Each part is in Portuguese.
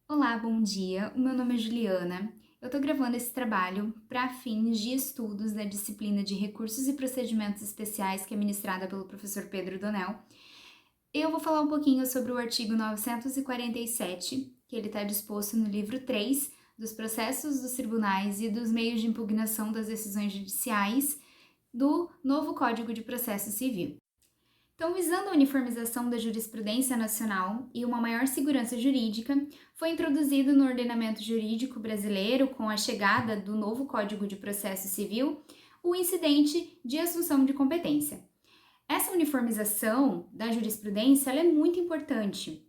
Olá, bom dia. O meu nome é Juliana. Eu estou gravando esse trabalho para fins de estudos da disciplina de Recursos e Procedimentos Especiais que é ministrada pelo professor Pedro Donel. Eu vou falar um pouquinho sobre o artigo 947, que ele está disposto no livro 3 dos processos dos tribunais e dos meios de impugnação das decisões judiciais do novo Código de Processo Civil. Então, visando a uniformização da jurisprudência nacional e uma maior segurança jurídica, foi introduzido no ordenamento jurídico brasileiro, com a chegada do novo Código de Processo Civil, o incidente de assunção de competência. Essa uniformização da jurisprudência ela é muito importante.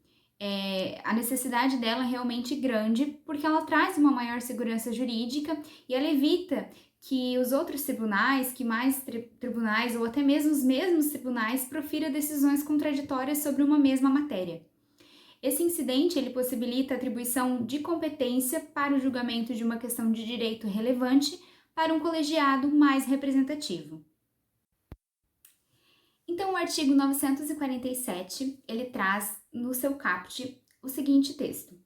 A necessidade dela é realmente grande porque ela traz uma maior segurança jurídica e ela evita que os outros tribunais, que mais tribunais ou até mesmo os mesmos tribunais profiram decisões contraditórias sobre uma mesma matéria. Esse incidente ele possibilita a atribuição de competência para o julgamento de uma questão de direito relevante para um colegiado mais representativo. Então, o artigo 947, ele traz no seu caput o seguinte texto: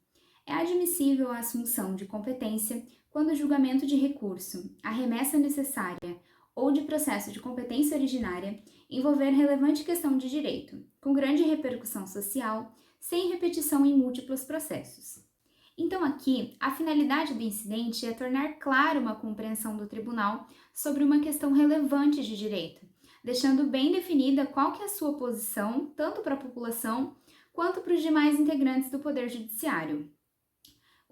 é admissível a assunção de competência quando o julgamento de recurso, a remessa necessária ou de processo de competência originária envolver relevante questão de direito, com grande repercussão social, sem repetição em múltiplos processos. Então, aqui, a finalidade do incidente é tornar clara uma compreensão do tribunal sobre uma questão relevante de direito, deixando bem definida qual que é a sua posição, tanto para a população quanto para os demais integrantes do Poder Judiciário.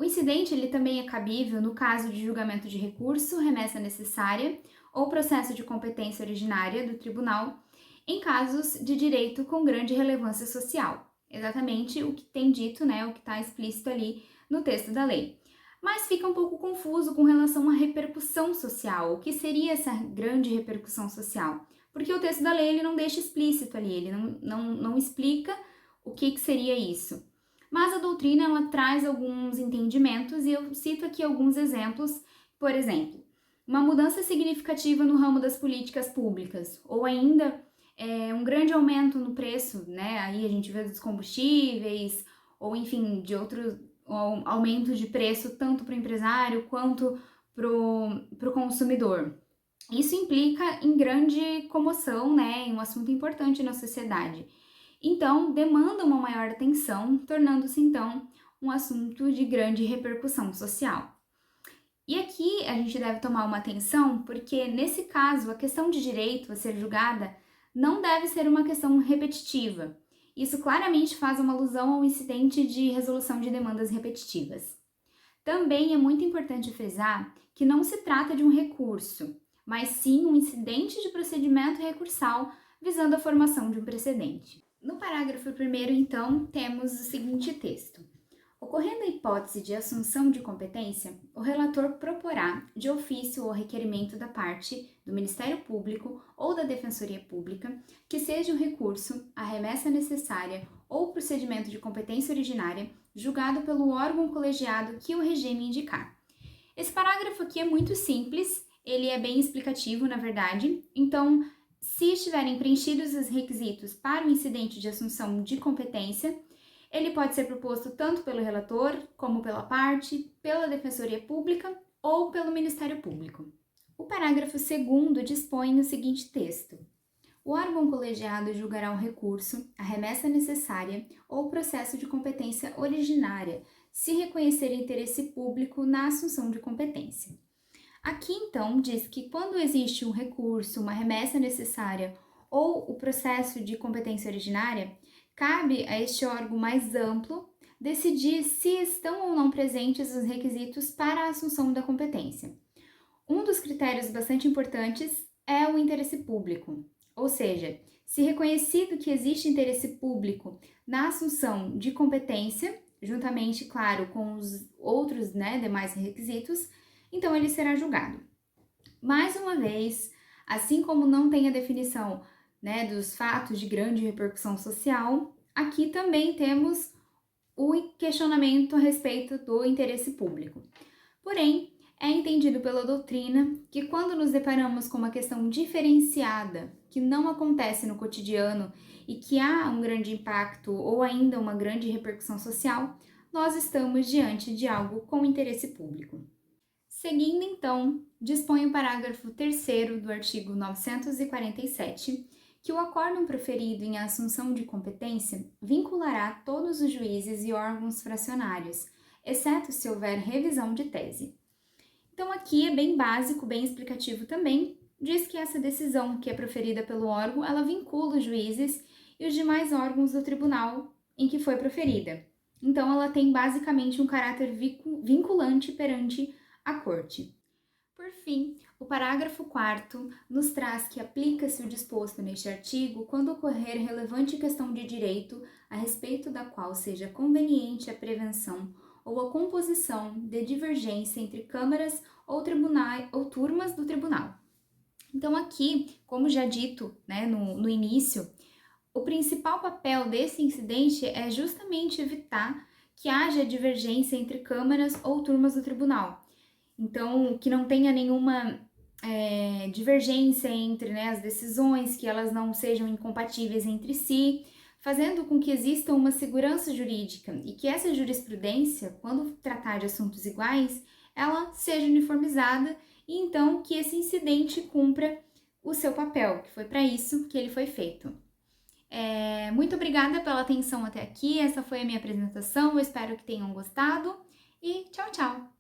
O incidente ele também é cabível no caso de julgamento de recurso, remessa necessária ou processo de competência originária do tribunal, em casos de direito com grande relevância social. Exatamente o que tem dito, o que está explícito ali no texto da lei. Mas fica um pouco confuso com relação à repercussão social. O que seria essa grande repercussão social? Porque o texto da lei ele não deixa explícito ali, ele não explica o que seria isso. Mas a doutrina ela traz alguns entendimentos e eu cito aqui alguns exemplos. Por exemplo, uma mudança significativa no ramo das políticas públicas, ou ainda um grande aumento no preço, né? Aí a gente vê dos combustíveis, ou enfim, de outros aumentos de preço, tanto para o empresário quanto para o consumidor. Isso implica em grande comoção, né? Em um assunto importante na sociedade. Então, demanda uma maior atenção, tornando-se então um assunto de grande repercussão social. E aqui a gente deve tomar uma atenção porque, nesse caso, a questão de direito a ser julgada não deve ser uma questão repetitiva. Isso claramente faz uma alusão ao incidente de resolução de demandas repetitivas. Também é muito importante frisar que não se trata de um recurso, mas sim um incidente de procedimento recursal visando a formação de um precedente. No parágrafo 1º, então, temos o seguinte texto: ocorrendo a hipótese de assunção de competência, o relator proporá, de ofício ou requerimento da parte, do Ministério Público ou da Defensoria Pública, que seja o recurso, a remessa necessária ou procedimento de competência originária, julgado pelo órgão colegiado que o regime indicar. Esse parágrafo aqui é muito simples, ele é bem explicativo, na verdade, então, se estiverem preenchidos os requisitos para o incidente de assunção de competência, ele pode ser proposto tanto pelo relator, como pela parte, pela Defensoria Pública ou pelo Ministério Público. O parágrafo 2º dispõe o seguinte texto: o órgão colegiado julgará o recurso, a remessa necessária ou processo de competência originária, se reconhecer interesse público na assunção de competência. Aqui, então, diz que quando existe um recurso, uma remessa necessária ou o processo de competência originária, cabe a este órgão mais amplo decidir se estão ou não presentes os requisitos para a assunção da competência. Um dos critérios bastante importantes é o interesse público, ou seja, se reconhecido que existe interesse público na assunção de competência, juntamente, claro, com os outros demais requisitos, então ele será julgado. Mais uma vez, assim como não tem a definição dos fatos de grande repercussão social, aqui também temos o questionamento a respeito do interesse público. Porém, é entendido pela doutrina que quando nos deparamos com uma questão diferenciada, que não acontece no cotidiano e que há um grande impacto ou ainda uma grande repercussão social, nós estamos diante de algo com interesse público. Seguindo, então, dispõe o parágrafo 3º do artigo 947, que o acórdão proferido em assunção de competência vinculará todos os juízes e órgãos fracionários, exceto se houver revisão de tese. Então, aqui é bem básico, bem explicativo também, diz que essa decisão que é proferida pelo órgão, ela vincula os juízes e os demais órgãos do tribunal em que foi proferida. Então, ela tem basicamente um caráter vinculante perante a corte. Por fim, o parágrafo 4º nos traz que aplica-se o disposto neste artigo quando ocorrer relevante questão de direito a respeito da qual seja conveniente a prevenção ou a composição de divergência entre câmaras ou tribunais ou turmas do tribunal. Então aqui, como já dito, né, no início, o principal papel desse incidente é justamente evitar que haja divergência entre câmaras ou turmas do tribunal. Então, que não tenha nenhuma divergência entre, né, as decisões, que elas não sejam incompatíveis entre si, fazendo com que exista uma segurança jurídica e que essa jurisprudência, quando tratar de assuntos iguais, ela seja uniformizada e então que esse incidente cumpra o seu papel, que foi para isso que ele foi feito. Muito obrigada pela atenção até aqui, essa foi a minha apresentação, eu espero que tenham gostado e tchau, tchau!